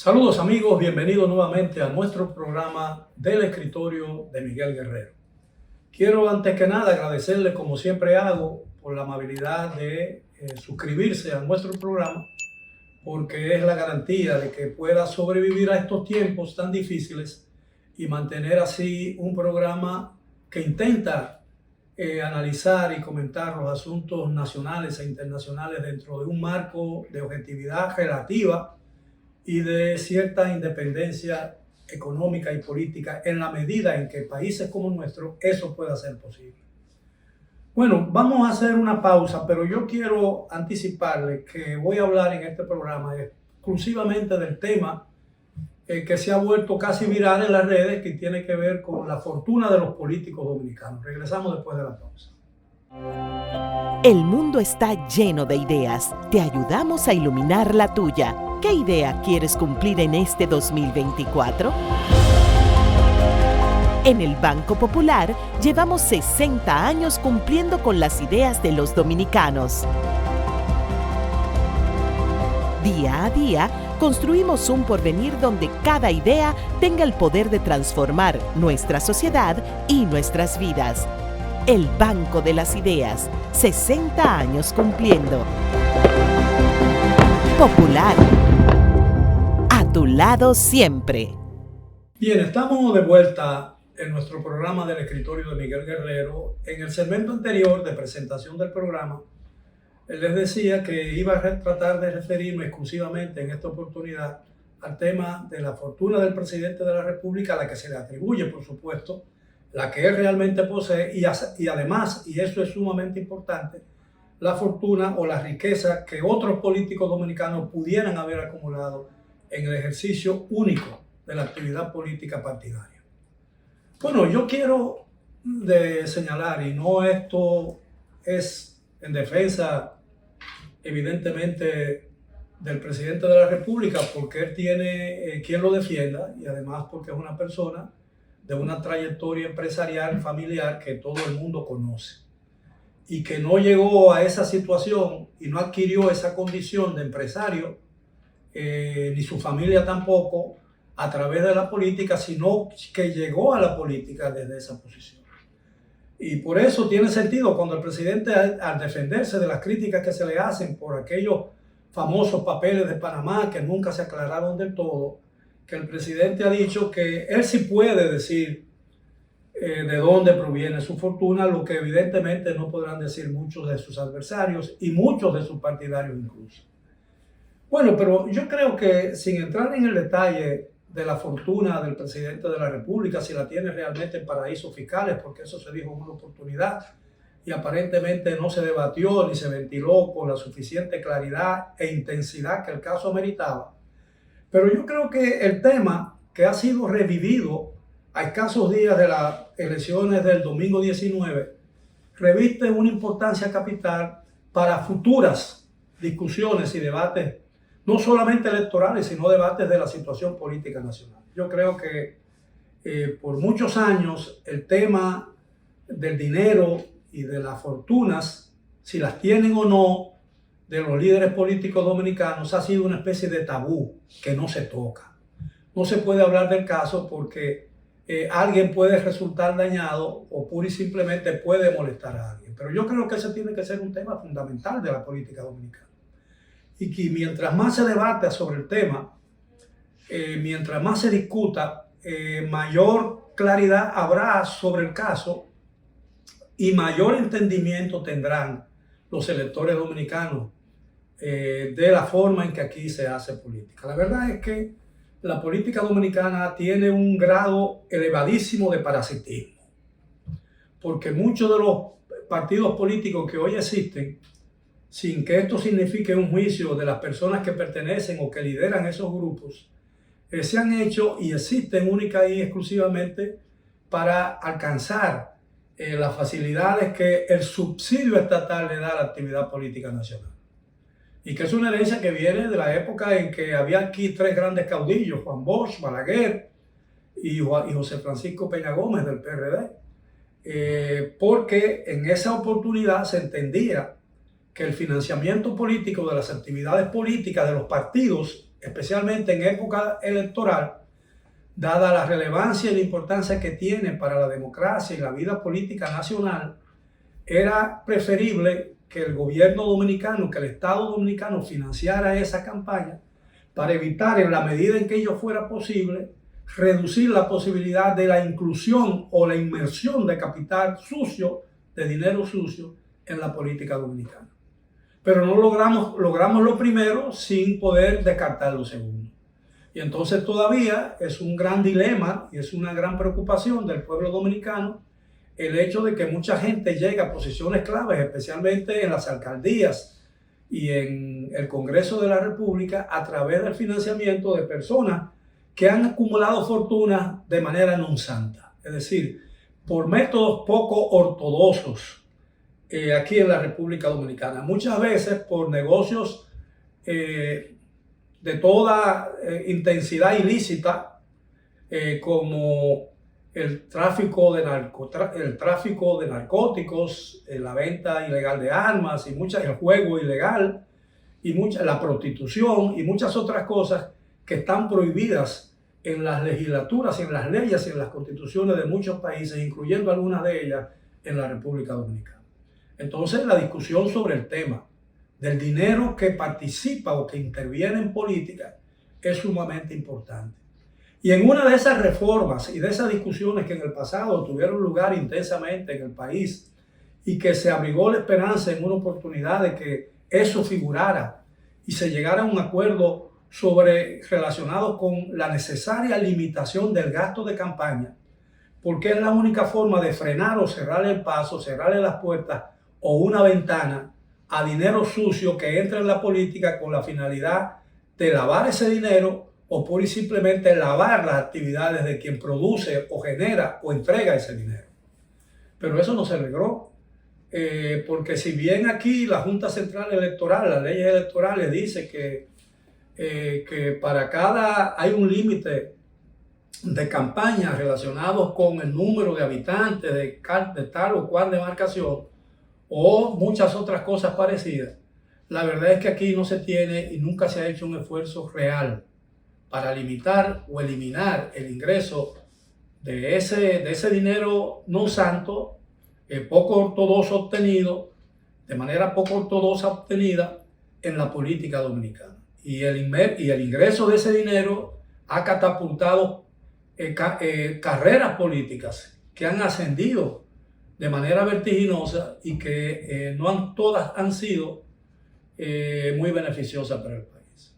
Saludos amigos, bienvenidos nuevamente a nuestro programa del escritorio de Miguel Guerrero. Quiero antes que nada agradecerle, como siempre hago, por la amabilidad de suscribirse a nuestro programa, porque es la garantía de que pueda sobrevivir a estos tiempos tan difíciles y mantener así un programa que intenta analizar y comentar los asuntos nacionales e internacionales dentro de un marco de objetividad relativa y de cierta independencia económica y política en la medida en que países como el nuestro eso pueda ser posible. Bueno, vamos a hacer una pausa, pero yo quiero anticiparles que voy a hablar en este programa exclusivamente del tema que se ha vuelto casi viral en las redes, que tiene que ver con la fortuna de los políticos dominicanos. Regresamos después de la pausa. El mundo está lleno de ideas. Te ayudamos a iluminar la tuya. ¿Qué idea quieres cumplir en este 2024? En el Banco Popular llevamos 60 años cumpliendo con las ideas de los dominicanos. Día a día, construimos un porvenir donde cada idea tenga el poder de transformar nuestra sociedad y nuestras vidas. El Banco de las Ideas, 60 años cumpliendo. Popular, a tu lado siempre. Bien, estamos de vuelta en nuestro programa del escritorio de Miguel Guerrero. En el segmento anterior de presentación del programa, les decía que iba a tratar de referirme exclusivamente en esta oportunidad al tema de la fortuna del presidente de la República, a la que se le atribuye, por supuesto, la que él realmente posee y además, y eso es sumamente importante, la fortuna o la riqueza que otros políticos dominicanos pudieran haber acumulado en el ejercicio único de la actividad política partidaria. Bueno, yo quiero señalar, y no esto es en defensa evidentemente del presidente de la República, porque él tiene quien lo defienda y además porque es una persona de una trayectoria empresarial, familiar que todo el mundo conoce y que no llegó a esa situación y no adquirió esa condición de empresario, ni su familia tampoco, a través de la política, sino que llegó a la política desde esa posición. Y por eso tiene sentido cuando el presidente, al defenderse de las críticas que se le hacen por aquellos famosos papeles de Panamá que nunca se aclararon del todo, que el presidente ha dicho que él sí puede decir de dónde proviene su fortuna, lo que evidentemente no podrán decir muchos de sus adversarios y muchos de sus partidarios incluso. Bueno, pero yo creo que sin entrar en el detalle de la fortuna del presidente de la República, si la tiene realmente en paraísos fiscales, porque eso se dijo en una oportunidad y aparentemente no se debatió ni se ventiló con la suficiente claridad e intensidad que el caso ameritaba. Pero yo creo que el tema que ha sido revivido a escasos días de las elecciones del domingo 19 reviste una importancia capital para futuras discusiones y debates, no solamente electorales, sino debates de la situación política nacional. Yo creo que por muchos años el tema del dinero y de las fortunas, si las tienen o no, de los líderes políticos dominicanos ha sido una especie de tabú que no se toca. No se puede hablar del caso porque alguien puede resultar dañado o pura y simplemente puede molestar a alguien. Pero yo creo que ese tiene que ser un tema fundamental de la política dominicana. Y que mientras más se debate sobre el tema, mientras más se discuta, mayor claridad habrá sobre el caso y mayor entendimiento tendrán los electores dominicanos de la forma en que aquí se hace política. La verdad es que la política dominicana tiene un grado elevadísimo de parasitismo, porque muchos de los partidos políticos que hoy existen, sin que esto signifique un juicio de las personas que pertenecen o que lideran esos grupos, se han hecho y existen única y exclusivamente para alcanzar las facilidades que el subsidio estatal le da a la actividad política nacional. Y que es una herencia que viene de la época en que había aquí tres grandes caudillos, Juan Bosch, Balaguer y José Francisco Peña Gómez del PRD, porque en esa oportunidad se entendía que el financiamiento político de las actividades políticas de los partidos especialmente en época electoral, dada la relevancia y la importancia que tiene para la democracia y la vida política nacional, era preferible que el gobierno dominicano, que el Estado dominicano financiara esa campaña para evitar, en la medida en que ello fuera posible, reducir la posibilidad de la inclusión o la inmersión de capital sucio, de dinero sucio, en la política dominicana. Pero no logramos lo primero sin poder descartar lo segundo. Y entonces todavía es un gran dilema y es una gran preocupación del pueblo dominicano el hecho de que mucha gente llega a posiciones claves, especialmente en las alcaldías y en el Congreso de la República, a través del financiamiento de personas que han acumulado fortuna de manera non santa, es decir, por métodos poco ortodoxos aquí en la República Dominicana. Muchas veces por negocios de toda intensidad ilícita, como el tráfico de narcóticos, la venta ilegal de armas, y el juego ilegal, y la prostitución y muchas otras cosas que están prohibidas en las legislaturas, en las leyes y en las constituciones de muchos países, incluyendo algunas de ellas en la República Dominicana. Entonces, la discusión sobre el tema del dinero que participa o que interviene en política es sumamente importante. Y en una de esas reformas y de esas discusiones que en el pasado tuvieron lugar intensamente en el país y que se abrigó la esperanza en una oportunidad de que eso figurara y se llegara a un acuerdo relacionado con la necesaria limitación del gasto de campaña, porque es la única forma de frenar o cerrar el paso, cerrarle las puertas o una ventana a dinero sucio que entra en la política con la finalidad de lavar ese dinero o pura y simplemente lavar las actividades de quien produce o genera o entrega ese dinero. Pero eso no se logró, porque si bien aquí la Junta Central Electoral, las leyes electorales dice que para hay un límite de campañas relacionados con el número de habitantes de tal o cual demarcación, o muchas otras cosas parecidas, la verdad es que aquí no se tiene y nunca se ha hecho un esfuerzo real para limitar o eliminar el ingreso de ese dinero no santo, poco ortodoxo obtenido, de manera poco ortodoxa obtenida en la política dominicana. Y el ingreso de ese dinero ha catapultado carreras políticas que han ascendido de manera vertiginosa y que todas han sido muy beneficiosas para el país.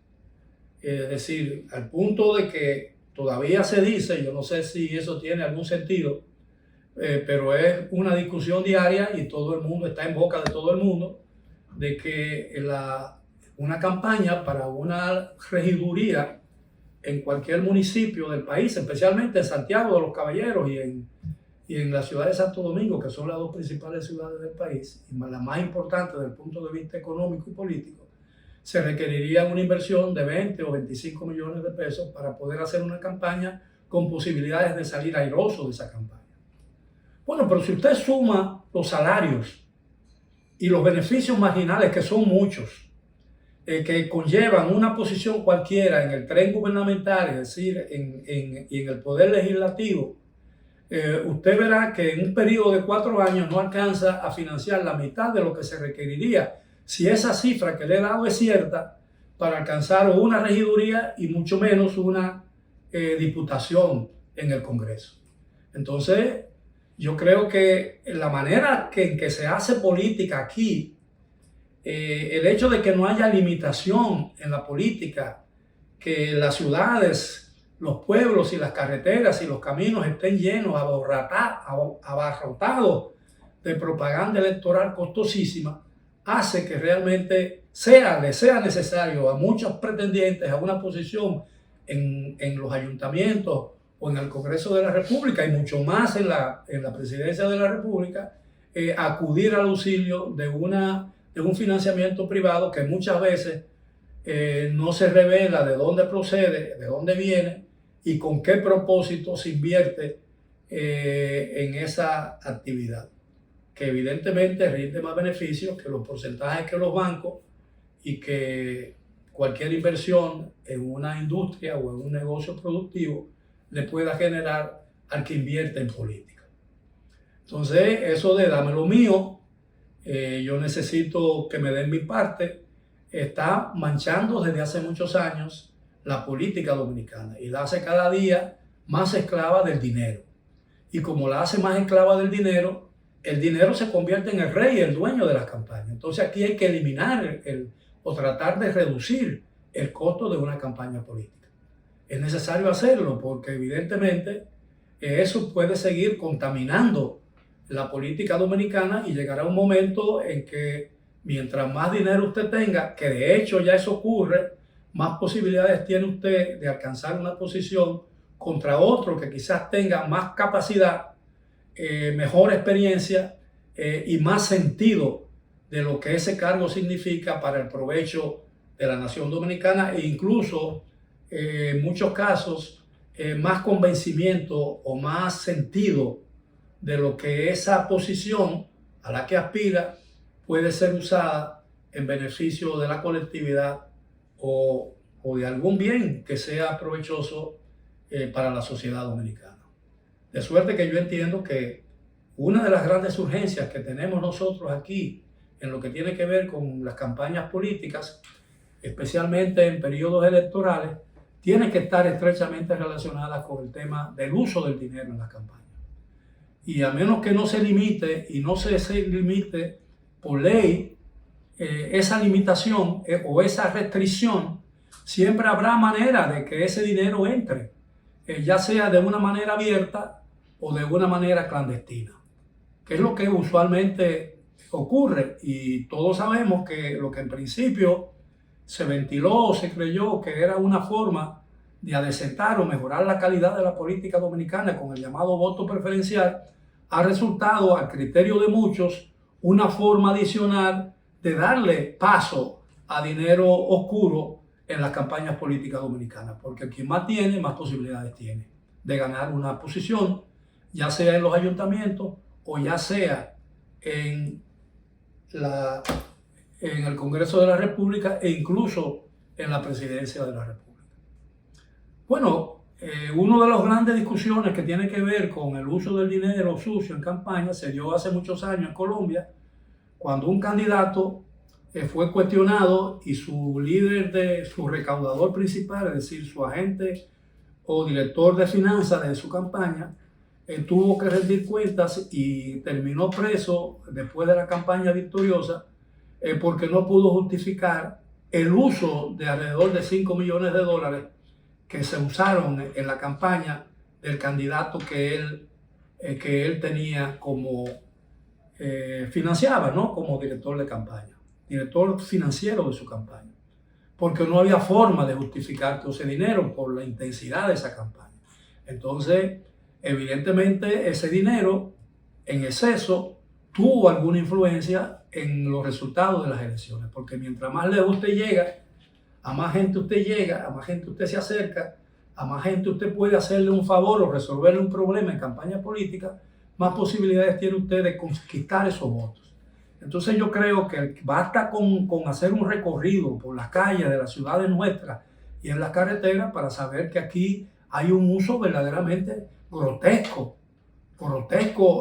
Es decir, al punto de que todavía se dice, yo no sé si eso tiene algún sentido, pero es una discusión diaria y todo el mundo está en boca de todo el mundo, de que una campaña para una regiduría en cualquier municipio del país, especialmente en Santiago de los Caballeros y en la ciudad de Santo Domingo, que son las dos principales ciudades del país, y la más importante desde el punto de vista económico y político, se requeriría una inversión de 20 o 25 millones de pesos para poder hacer una campaña con posibilidades de salir airoso de esa campaña. Bueno, pero si usted suma los salarios y los beneficios marginales, que son muchos, que conllevan una posición cualquiera en el tren gubernamental, es decir, y en el poder legislativo, usted verá que en un periodo de 4 años no alcanza a financiar la mitad de lo que se requeriría, si esa cifra que le he dado es cierta, para alcanzar una regiduría y mucho menos una diputación en el Congreso. Entonces, yo creo que la manera en que se hace política aquí, el hecho de que no haya limitación en la política, que las ciudades, los pueblos y las carreteras y los caminos estén llenos, abarrotados de propaganda electoral costosísima, hace que realmente le sea necesario a muchos pretendientes a una posición en los ayuntamientos o en el Congreso de la República y mucho más en la Presidencia de la República, acudir al auxilio de un financiamiento privado que muchas veces no se revela de dónde procede, de dónde viene y con qué propósito se invierte en esa actividad, que evidentemente rinde más beneficios que los porcentajes que los bancos y que cualquier inversión en una industria o en un negocio productivo le pueda generar al que invierte en política. Entonces, eso de dame lo mío, yo necesito que me den mi parte, está manchando desde hace muchos años la política dominicana y la hace cada día más esclava del dinero. Y como la hace más esclava del dinero, el dinero se convierte en el rey, el dueño de las campañas. Entonces aquí hay que eliminar o tratar de reducir el costo de una campaña política. Es necesario hacerlo porque evidentemente eso puede seguir contaminando la política dominicana y llegará un momento en que mientras más dinero usted tenga, que de hecho ya eso ocurre, más posibilidades tiene usted de alcanzar una posición contra otro que quizás tenga más capacidad, mejor experiencia y más sentido de lo que ese cargo significa para el provecho de la nación dominicana e incluso en muchos casos más convencimiento o más sentido de lo que esa posición a la que aspira puede ser usada en beneficio de la colectividad o de algún bien que sea provechoso para la sociedad dominicana. De suerte que yo entiendo que una de las grandes urgencias que tenemos nosotros aquí en lo que tiene que ver con las campañas políticas, especialmente en periodos electorales, tiene que estar estrechamente relacionada con el tema del uso del dinero en las campañas. Y a menos que no se limite y no se limite por ley esa limitación o esa restricción, siempre habrá manera de que ese dinero entre, ya sea de una manera abierta o de una manera clandestina, que es lo que usualmente ocurre. Y todos sabemos que lo que en principio se ventiló o se creyó que era una forma de adecentar o mejorar la calidad de la política dominicana con el llamado voto preferencial, ha resultado, al criterio de muchos, una forma adicional de darle paso a dinero oscuro en las campañas políticas dominicanas, porque quien más tiene, más posibilidades tiene de ganar una posición, ya sea en los ayuntamientos o ya sea en el Congreso de la República e incluso en la Presidencia de la República. Bueno, una de las grandes discusiones que tiene que ver con el uso del dinero sucio en campaña se dio hace muchos años en Colombia, cuando un candidato fue cuestionado y su líder, su recaudador principal, es decir, su agente o director de finanzas de su campaña, tuvo que rendir cuentas y terminó preso después de la campaña victoriosa porque no pudo justificar el uso de alrededor de 5 millones de dólares que se usaron en la campaña del candidato que él tenía como financiaba, ¿no? Como director de campaña, director financiero de su campaña, porque no había forma de justificar todo ese dinero por la intensidad de esa campaña. Entonces, evidentemente, ese dinero en exceso tuvo alguna influencia en los resultados de las elecciones, porque mientras más lejos usted llega, a más gente usted llega, a más gente usted se acerca, a más gente usted puede hacerle un favor o resolverle un problema en campaña política, más posibilidades tiene usted de conquistar esos votos. Entonces yo creo que basta con hacer un recorrido por las calles de las ciudades nuestras y en las carreteras para saber que aquí hay un uso verdaderamente grotesco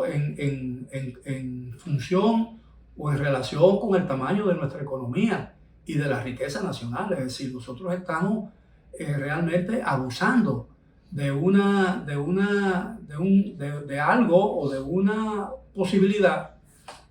en función o en relación con el tamaño de nuestra economía y de la riqueza nacional. Es decir, nosotros estamos realmente abusando de algo o de una posibilidad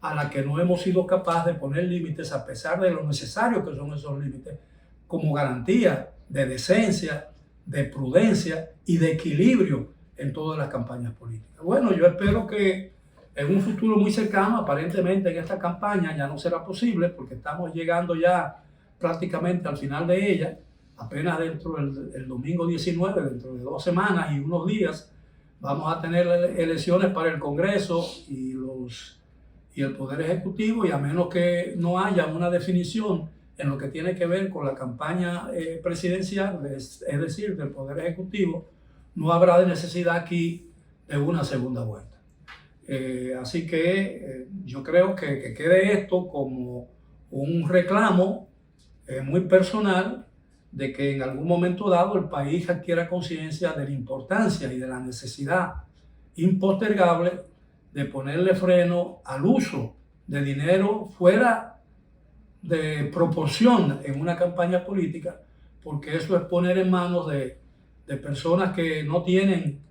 a la que no hemos sido capaces de poner límites, a pesar de lo necesario que son esos límites, como garantía de decencia, de prudencia y de equilibrio en todas las campañas políticas. Bueno, yo espero que en un futuro muy cercano, aparentemente en esta campaña ya no será posible porque estamos llegando ya prácticamente al final de ella, apenas dentro del domingo 19, dentro de 2 semanas y unos días, vamos a tener elecciones para el Congreso y el Poder Ejecutivo, y a menos que no haya una definición en lo que tiene que ver con la campaña presidencial, es decir, del Poder Ejecutivo, no habrá necesidad aquí de una segunda vuelta. Así que yo creo que quede esto como un reclamo muy personal de que en algún momento dado el país adquiera conciencia de la importancia y de la necesidad impostergable de ponerle freno al uso de dinero fuera de proporción en una campaña política, porque eso es poner en manos de personas que no tienen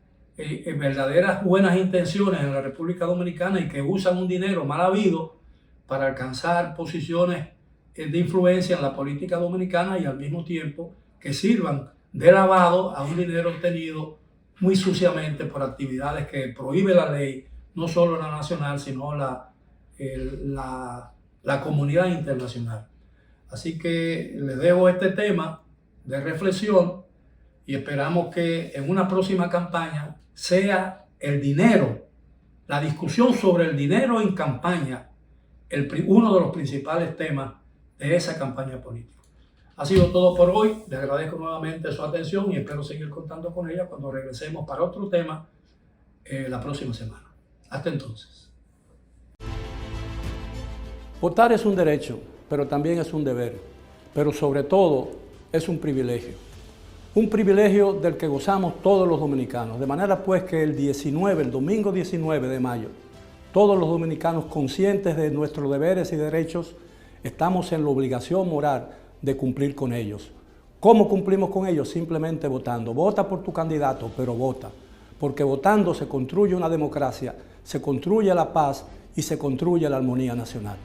verdaderas buenas intenciones en la República Dominicana y que usan un dinero mal habido para alcanzar posiciones de influencia en la política dominicana y al mismo tiempo que sirvan de lavado a un dinero obtenido muy suciamente por actividades que prohíbe la ley, no solo la nacional, sino la comunidad internacional. Así que les dejo este tema de reflexión y esperamos que en una próxima campaña sea el dinero, la discusión sobre el dinero en campaña, uno de los principales temas de esa campaña política. Ha sido todo por hoy. Les agradezco nuevamente su atención y espero seguir contando con ella cuando regresemos para otro tema la próxima semana. Hasta entonces. Votar es un derecho, pero también es un deber, pero sobre todo es un privilegio. Un privilegio del que gozamos todos los dominicanos, de manera pues que el domingo 19 de mayo, todos los dominicanos conscientes de nuestros deberes y derechos, estamos en la obligación moral de cumplir con ellos. ¿Cómo cumplimos con ellos? Simplemente votando. Vota por tu candidato, pero vota. Porque votando se construye una democracia, se construye la paz y se construye la armonía nacional.